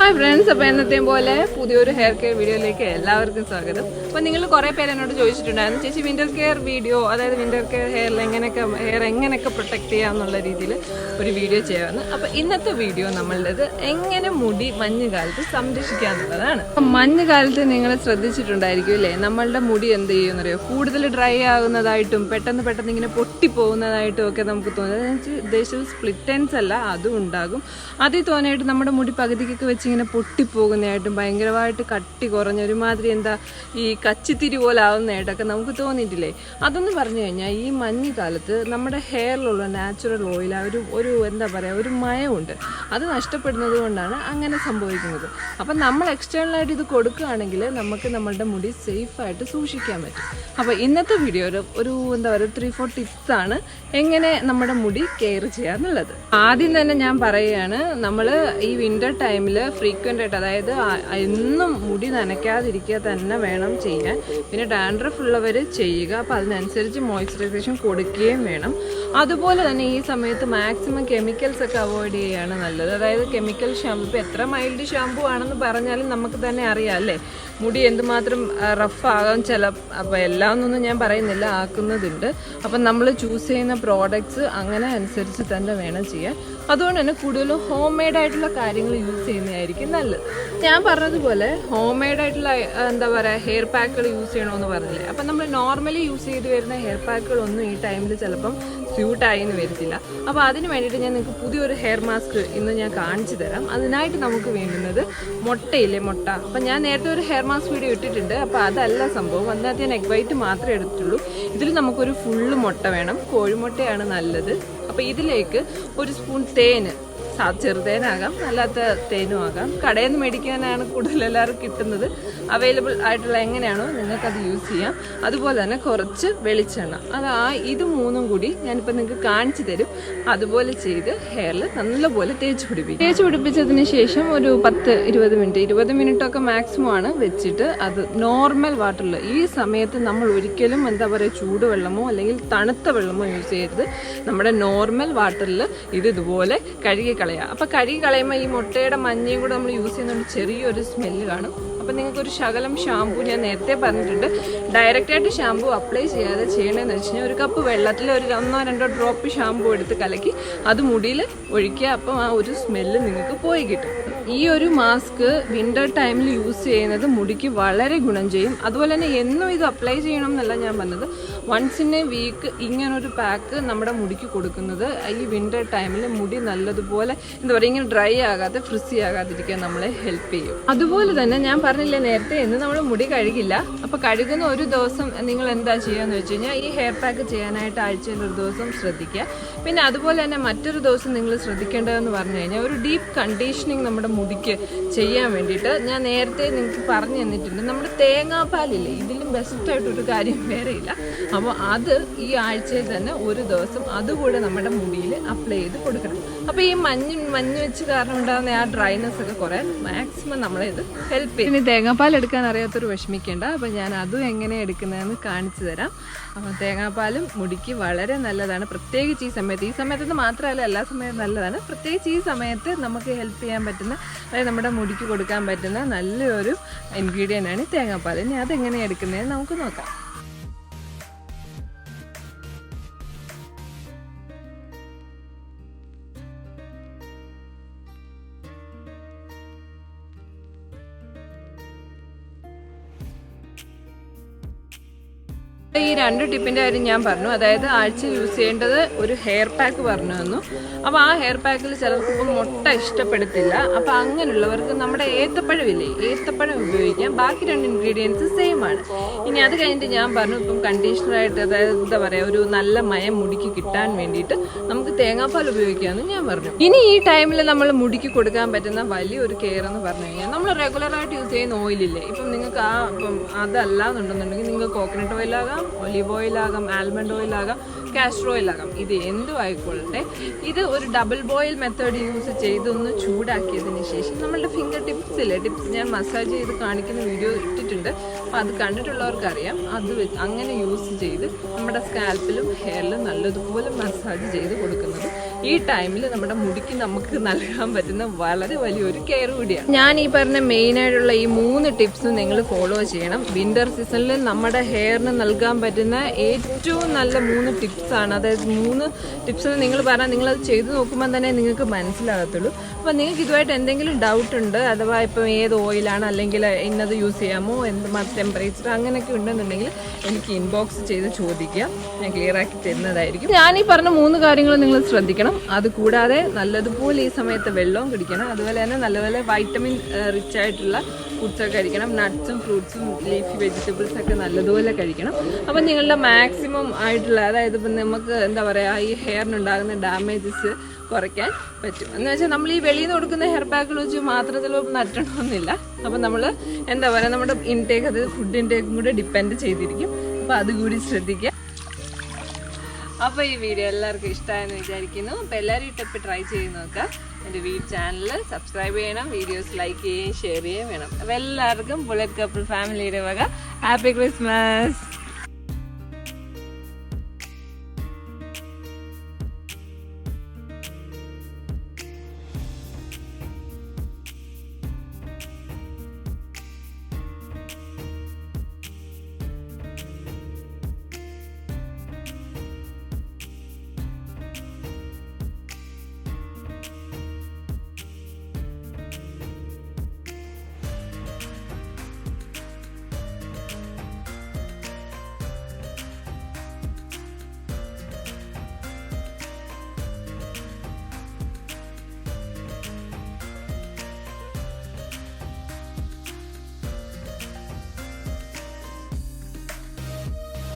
Hi friends, അപ്പോൾ എന്നത്തെയും പോലെ പുതിയൊരു ഹെയർ കെയർ വീഡിയോയിലേക്ക് എല്ലാവർക്കും സ്വാഗതം. അപ്പോൾ നിങ്ങൾ കുറേ പേര് എന്നോട് ചോദിച്ചിട്ടുണ്ടായിരുന്നു, ചേച്ചി വിൻ്റർ കെയർ വീഡിയോ, അതായത് വിൻ്റർ കെയർ ഹെയർ എങ്ങനെയൊക്കെ പ്രൊട്ടക്ട് ചെയ്യാമെന്നുള്ള രീതിയിൽ ഒരു വീഡിയോ ചെയ്യാമെന്ന്. അപ്പോൾ ഇന്നത്തെ വീഡിയോ നമ്മളുടേത് എങ്ങനെ മുടി മഞ്ഞുകാലത്ത് സംരക്ഷിക്കാമെന്നുള്ളതാണ്. അപ്പം മഞ്ഞുകാലത്ത് നിങ്ങൾ ശ്രദ്ധിച്ചിട്ടുണ്ടായിരിക്കും അല്ലേ, നമ്മളുടെ മുടി എന്ത് ചെയ്യുമെന്നറിയോ, കൂടുതൽ ഡ്രൈ ആകുന്നതായിട്ടും പെട്ടെന്ന് ഇങ്ങനെ പൊട്ടിപ്പോകുന്നതായിട്ടും ഒക്കെ നമുക്ക് തോന്നുന്നത്. ഉദ്ദേശിച്ചത് സ്പ്ലിറ്റ് എൻഡ്സ് അല്ല, അതും ഉണ്ടാകും. അതിൽ തോന്നായിട്ട് നമ്മുടെ മുടി പകുതിക്കൊക്കെ വെച്ച് ഇങ്ങനെ പൊട്ടിപ്പോകുന്നതായിട്ടും ഭയങ്കരമായിട്ട് കട്ടി കുറഞ്ഞ ഒരുമാതിരി ഈ കച്ചിത്തിരി പോലെ ആവുന്നതായിട്ടൊക്കെ നമുക്ക് തോന്നിയിട്ടില്ലേ. അതെന്ന് പറഞ്ഞു കഴിഞ്ഞാൽ ഈ മഞ്ഞുകാലത്ത് നമ്മുടെ ഹെയറിലുള്ള നാച്ചുറൽ ഓയിൽ ഒരു മയമുണ്ട്, അത് നഷ്ടപ്പെടുന്നത് കൊണ്ടാണ് അങ്ങനെ സംഭവിക്കുന്നത്. അപ്പം നമ്മൾ എക്സ്റ്റേണലായിട്ട് ഇത് കൊടുക്കുകയാണെങ്കിൽ നമുക്ക് നമ്മളുടെ മുടി സേഫായിട്ട് സൂക്ഷിക്കാൻ പറ്റും. അപ്പോൾ ഇന്നത്തെ വീഡിയോ ഒരു 3-4 ടിപ്സ് ആണ് എങ്ങനെ നമ്മുടെ മുടി കെയർ ചെയ്യാന്നുള്ളത്. ആദ്യം തന്നെ ഞാൻ പറയുകയാണ്, നമ്മൾ ഈ വിൻ്റർ ടൈമിൽ ഫ്രീക്വൻ്റ് ആയിട്ട്, അതായത് എന്നും മുടി നനയ്ക്കാതിരിക്കുക തന്നെ വേണം ചെയ്യാൻ. പിന്നെ ഡാൻഡ്രഫ് ഉള്ളവർ ചെയ്യുക, അപ്പോൾ അതിനനുസരിച്ച് മോയ്സ്ചറൈസേഷൻ കൊടുക്കുകയും വേണം. അതുപോലെ തന്നെ ഈ സമയത്ത് മാക്സിമം കെമിക്കൽസ് ഒക്കെ അവോയ്ഡ് ചെയ്യുകയാണ് നല്ലത്. അതായത് കെമിക്കൽ ഷാമ്പു, ഇപ്പോൾ എത്ര മൈൽഡ് ഷാമ്പു ആണെന്ന് പറഞ്ഞാലും നമുക്ക് തന്നെ അറിയാം അല്ലേ, മുടി എന്തുമാത്രം റഫാകാം അപ്പോൾ എല്ലാമൊന്നും ഞാൻ പറയുന്നില്ല, ആക്കുന്നതുണ്ട്. അപ്പം നമ്മൾ ചൂസ് ചെയ്യുന്ന പ്രോഡക്ട്സ് അങ്ങനെ അനുസരിച്ച് തന്നെ വേണം ചെയ്യാൻ. അതുകൊണ്ട് തന്നെ കൂടുതലും ഹോം മെയ്ഡ് ആയിട്ടുള്ള കാര്യങ്ങൾ യൂസ് ചെയ്യുന്നതായിരിക്കും നല്ലത്. ഞാൻ പറഞ്ഞതുപോലെ ഹോം മെയ്ഡ് ആയിട്ടുള്ള ഹെയർ പാക്കുകൾ യൂസ് ചെയ്യണമെന്ന് പറഞ്ഞില്ലേ. അപ്പം നമ്മൾ നോർമലി യൂസ് ചെയ്ത് വരുന്ന ഹെയർ പാക്കുകളൊന്നും ഈ ടൈമിൽ ചിലപ്പം സ്യൂട്ടായി എന്ന് വരത്തില്ല. അപ്പോൾ അതിന് വേണ്ടിയിട്ട് ഞാൻ നിങ്ങൾക്ക് പുതിയൊരു ഹെയർ മാസ്ക് ഇന്ന് ഞാൻ കാണിച്ചു തരാം. അതിനായിട്ട് നമുക്ക് വേണ്ടുന്നത് മുട്ടയില്ലേ, മുട്ട. അപ്പം ഞാൻ നേരത്തെ ഒരു ഹെയർ മാസ്ക് വീഡിയോ ഇട്ടിട്ടുണ്ട്, അപ്പോൾ അതല്ല സംഭവം. അതിനകത്ത് ഞാൻ എഗ് വൈറ്റ് മാത്രമേ എടുത്തിട്ടുള്ളൂ. ഇതിൽ നമുക്കൊരു ഫുള്ള് മുട്ട വേണം, കോഴിമുട്ടയാണ് നല്ലത്. അപ്പോൾ ഇതിലേക്ക് ഒരു സ്പൂൺ തേന്, ചെറുതേനാകാം അല്ലാത്ത തേനും ആകാം, കടയിൽ നിന്ന് മേടിക്കാനാണ് കൂടുതൽ എല്ലാവർക്കും കിട്ടുന്നത്. അവൈലബിൾ ആയിട്ടുള്ള എങ്ങനെയാണോ നിങ്ങൾക്കത് യൂസ് ചെയ്യാം. അതുപോലെ തന്നെ കുറച്ച് വെളിച്ചെണ്ണ, ഇത് മൂന്നും കൂടി ഞാനിപ്പോൾ നിങ്ങൾക്ക് കാണിച്ചു തരും. അതുപോലെ ചെയ്ത് ഹെയറിൽ നല്ലപോലെ തേച്ച് പിടിപ്പിച്ചതിന് ശേഷം ഒരു 20 മിനിറ്റൊക്കെ മാക്സിമം ആണ് വെച്ചിട്ട് അത് നോർമൽ വാട്ടറിൽ. ഈ സമയത്ത് നമ്മൾ ഒരിക്കലും ചൂടുവെള്ളമോ അല്ലെങ്കിൽ തണുത്ത വെള്ളമോ യൂസ് ചെയ്യരുത്. നമ്മുടെ നോർമൽ വാട്ടറിൽ ഇതുപോലെ കഴുകി കളയാം. അപ്പോൾ കഴുകി കളയുമ്പോൾ ഈ മുട്ടയുടെ മഞ്ഞയും കൂടെ നമ്മൾ യൂസ് ചെയ്യുന്നതുകൊണ്ട് ചെറിയൊരു സ്മെല്ല് കാണും. അപ്പം നിങ്ങൾക്കൊരു ശകലം ഷാമ്പു, ഞാൻ നേരത്തെ പറഞ്ഞിട്ടുണ്ട്, ഡയറക്റ്റായിട്ട് ഷാമ്പു അപ്ലൈ ചെയ്യാതെ ചെയ്യണമെന്ന് വെച്ച് കഴിഞ്ഞാൽ ഒരു കപ്പ് വെള്ളത്തിൽ ഒരു 1-2 ഡ്രോപ്പ് ഷാമ്പു എടുത്ത് കലക്കി അത് മുടിയിൽ ഒഴിക്കുക. അപ്പം ആ ഒരു സ്മെല്ല് നിങ്ങൾക്ക് പോയി കിട്ടും. ഈ ഒരു മാസ്ക് വിൻ്റർ ടൈമിൽ യൂസ് ചെയ്യുന്നത് മുടിക്ക് വളരെ ഗുണം ചെയ്യും. അതുപോലെ തന്നെ എന്നും ഇത് അപ്ലൈ ചെയ്യണം എന്നല്ല ഞാൻ പറഞ്ഞത്, വൺസ് ഇൻ എ വീക്ക് ഇങ്ങനൊരു പാക്ക് നമ്മുടെ മുടിക്ക് കൊടുക്കുന്നത് ഈ വിൻ്റർ ടൈമിൽ മുടി നല്ലതുപോലെ ഇങ്ങനെ ഡ്രൈ ആകാതെ ഫ്രിസി ആകാതിരിക്കാൻ നമ്മളെ ഹെൽപ്പ് ചെയ്യും. അതുപോലെ തന്നെ ഞാൻ പറഞ്ഞില്ലേ നേരത്തെ, ഇന്ന് നമ്മൾ മുടി കഴുകില്ല. അപ്പോൾ കഴുകുന്ന ഒരു ദിവസം നിങ്ങൾ എന്താ ചെയ്യാന്ന് വെച്ച് കഴിഞ്ഞാൽ ഈ ഹെയർ പാക്ക് ചെയ്യാനായിട്ട് ആഴ്ചയിൽ ഒരു ദിവസം ശ്രദ്ധിക്കുക. പിന്നെ അതുപോലെ തന്നെ മറ്റൊരു ദിവസം നിങ്ങൾ ശ്രദ്ധിക്കേണ്ടതെന്ന് പറഞ്ഞു കഴിഞ്ഞാൽ ഒരു ഡീപ്പ് കണ്ടീഷനിങ് നമ്മുടെ മുടിക്ക് ചെയ്യാൻ വേണ്ടിയിട്ട് ഞാൻ നേരത്തെ നിങ്ങൾക്ക് പറഞ്ഞു തന്നിട്ടുണ്ട്. നമ്മുടെ തേങ്ങാപ്പാലില്ലേ, ഇതിലും ബെസ്റ്റായിട്ടൊരു കാര്യം വേറെ ഇല്ല. അപ്പോൾ അത് ഈ ആഴ്ചയിൽ തന്നെ ഒരു ദിവസം അതുകൂടെ നമ്മുടെ മുടിയിൽ അപ്ലൈ ചെയ്ത് കൊടുക്കണം. അപ്പോൾ ഈ മഞ്ഞ് വെച്ച് കാരണം ഉണ്ടാകുന്ന ആ ഡ്രൈനെസ് ഒക്കെ കുറയാൻ മാക്സിമം നമ്മളെ ഇത് ഹെൽപ്പ് ചെയ്യും. ഇനി തേങ്ങാപ്പാൽ എടുക്കാൻ അറിയാത്തൊരു വിഷമിക്കേണ്ട, അപ്പോൾ ഞാൻ അതും എങ്ങനെ എടുക്കുന്നതെന്ന് കാണിച്ചു തരാം. അപ്പോൾ തേങ്ങാപ്പാലും മുടിക്ക് വളരെ നല്ലതാണ്, പ്രത്യേകിച്ച് ഈ സമയത്ത് മാത്രമല്ല എല്ലാ സമയത്തും നല്ലതാണ്. പ്രത്യേകിച്ച് ഈ സമയത്ത് നമുക്ക് ഹെൽപ്പ് ചെയ്യാൻ പറ്റുന്ന, അതായത് നമ്മുടെ മുടിക്ക് കൊടുക്കാൻ പറ്റുന്ന നല്ലൊരു ഇൻഗ്രീഡിയൻ്റ് ആണ് തേങ്ങാപ്പാൽ. ഇനി അതെങ്ങനെയാണ് എടുക്കുന്നതെന്ന് നമുക്ക് നോക്കാം. ഈ 2 ടിപ്പിൻ്റെ കാര്യം ഞാൻ പറഞ്ഞു. അതായത് ആഴ്ച യൂസ് ചെയ്യേണ്ടത് ഒരു ഹെയർ പാക്ക് പറഞ്ഞു തന്നു. അപ്പോൾ ആ ഹെയർ പാക്കിൽ ചിലർക്ക് മുട്ട ഇഷ്ടപ്പെടത്തില്ല. അപ്പോൾ അങ്ങനെയുള്ളവർക്ക് നമ്മുടെ ഏത്തപ്പഴം ഉപയോഗിക്കാം. ബാക്കി 2 ഇൻഗ്രീഡിയൻസ് സെയിം ആണ്. ഇനി അത് കഴിഞ്ഞിട്ട് ഞാൻ പറഞ്ഞു, ഇപ്പം കണ്ടീഷണറായിട്ട്, അതായത് ഒരു നല്ല മയം മുടിക്ക് കിട്ടാൻ വേണ്ടിയിട്ട് നമുക്ക് തേങ്ങാപ്പാൽ ഉപയോഗിക്കാമെന്ന് ഞാൻ പറഞ്ഞു. ഇനി ഈ ടൈമിൽ നമ്മൾ മുടിക്ക് കൊടുക്കാൻ പറ്റുന്ന വലിയൊരു കെയർ എന്ന് പറഞ്ഞു കഴിഞ്ഞാൽ, നമ്മൾ റെഗുലറായിട്ട് യൂസ് ചെയ്യുന്ന ഓയിലില്ലേ, ഇപ്പം നിങ്ങൾക്ക് അതല്ല എന്നുണ്ടെന്നുണ്ടെങ്കിൽ നിങ്ങൾക്ക് കോക്കനട്ട് ഓയിലാകാം, ഒലിവ് ഓയിലാകാം, ആൽമണ്ട് ഓയിലാകാം, കാസ്റ്റർ ഓയിലാകാം, ഇത് എന്തും ആയിക്കൊള്ളട്ടെ. ഇത് ഒരു ഡബിൾ ബോയിൽ മെത്തേഡ് യൂസ് ചെയ്തൊന്ന് ചൂടാക്കിയതിന് ശേഷം നമ്മളുടെ ഫിംഗർ ടിപ്സ് ഞാൻ മസാജ് ചെയ്ത് കാണിക്കുന്ന വീഡിയോ ഇട്ടിട്ടുണ്ട്. അപ്പോൾ അത് കണ്ടിട്ടുള്ളവർക്കറിയാം. അത് അങ്ങനെ യൂസ് ചെയ്ത് നമ്മുടെ സ്കാൽപ്പിലും ഹെയറിലും നല്ലതുപോലെ മസാജ് ചെയ്ത് കൊടുക്കുന്നത് ഈ ടൈമിൽ നമ്മുടെ മുടിക്ക് നമുക്ക് നൽകാൻ പറ്റുന്ന വളരെ വലിയൊരു കെയർ കൂടിയാണ്. ഞാൻ ഈ പറഞ്ഞ മെയിനായിട്ടുള്ള ഈ 3 ടിപ്സും നിങ്ങൾ ഫോളോ ചെയ്യണം. വിന്റർ സീസണിൽ നമ്മുടെ ഹെയറിന് നൽകാൻ പറ്റുന്ന ഏറ്റവും നല്ല 3 ടിപ്സാണ്. അതായത് 3 ടിപ്സ് നിങ്ങൾ പറഞ്ഞാൽ നിങ്ങളത് ചെയ്ത് നോക്കുമ്പോൾ തന്നെ നിങ്ങൾക്ക് മനസ്സിലാകത്തുള്ളൂ. അപ്പോൾ നിങ്ങൾക്ക് ഇതുമായിട്ട് എന്തെങ്കിലും ഡൗട്ട് ഉണ്ട്, അഥവാ ഇപ്പം ഏത് ഓയിലാണ് അല്ലെങ്കിൽ ഇന്നത് യൂസ് ചെയ്യാമോ, എന്ത് ടെമ്പറേച്ചർ അങ്ങനെയൊക്കെ ഉണ്ടെന്നുണ്ടെങ്കിൽ എനിക്ക് ഇൻബോക്സ് ചെയ്ത് ചോദിക്കുക, ഞാൻ ക്ലിയർ ആക്കി തരുന്നതായിരിക്കും. ഞാൻ ഈ പറഞ്ഞ 3 കാര്യങ്ങൾ നിങ്ങൾ ശ്രദ്ധിക്കണം. അതുകൂടാതെ നല്ലതുപോലെ ഈ സമയത്ത് വെള്ളവും കുടിക്കണം. അതുപോലെ തന്നെ നല്ലപോലെ വൈറ്റമിൻ റിച്ച് ആയിട്ടുള്ള ഫുഡ്സൊക്കെ കഴിക്കണം. നട്ട്സും ഫ്രൂട്ട്സും ലീഫി വെജിറ്റബിൾസ് ഒക്കെ നല്ലതുപോലെ കഴിക്കണം. അപ്പം നിങ്ങളുടെ മാക്സിമം ആയിട്ടുള്ള, അതായത് ഇപ്പം നമുക്ക് എന്താ പറയുക, ഈ ഹെയറിനുണ്ടാകുന്ന ഡാമേജസ് കുറയ്ക്കാൻ പറ്റും. എന്ന് വെച്ചാൽ നമ്മൾ ഈ വെളിയിൽ നിന്ന് കൊടുക്കുന്ന ഹെയർ പാക്കുകൾ വെച്ച് മാത്രം ചിലപ്പോൾ നട്ടണമെന്നില്ല. അപ്പം നമ്മൾ എന്താ പറയുക, നമ്മുടെ ഇൻടേക്ക്, അത് ഫുഡ് ഇൻടേക്കും കൂടെ ഡിപ്പെൻഡ് ചെയ്തിരിക്കും. അപ്പോൾ അതുകൂടി ശ്രദ്ധിക്കുക. അപ്പോൾ ഈ വീഡിയോ എല്ലാവർക്കും ഇഷ്ടമായെന്ന് വിചാരിക്കുന്നു. അപ്പോൾ എല്ലാവരും ഈ ടിപ്പ് ട്രൈ ചെയ്ത് നോക്കുക. എൻ്റെ ചാനൽ സബ്സ്ക്രൈബ് ചെയ്യണം, വീഡിയോസ് ലൈക്ക് ചെയ്യുകയും ഷെയർ ചെയ്യുകയും വേണം. അപ്പോൾ എല്ലാവർക്കും ബുള്ളറ്റ് കപ്പിൾ ഫാമിലിയുടെ വക ഹാപ്പി ക്രിസ്മസ്.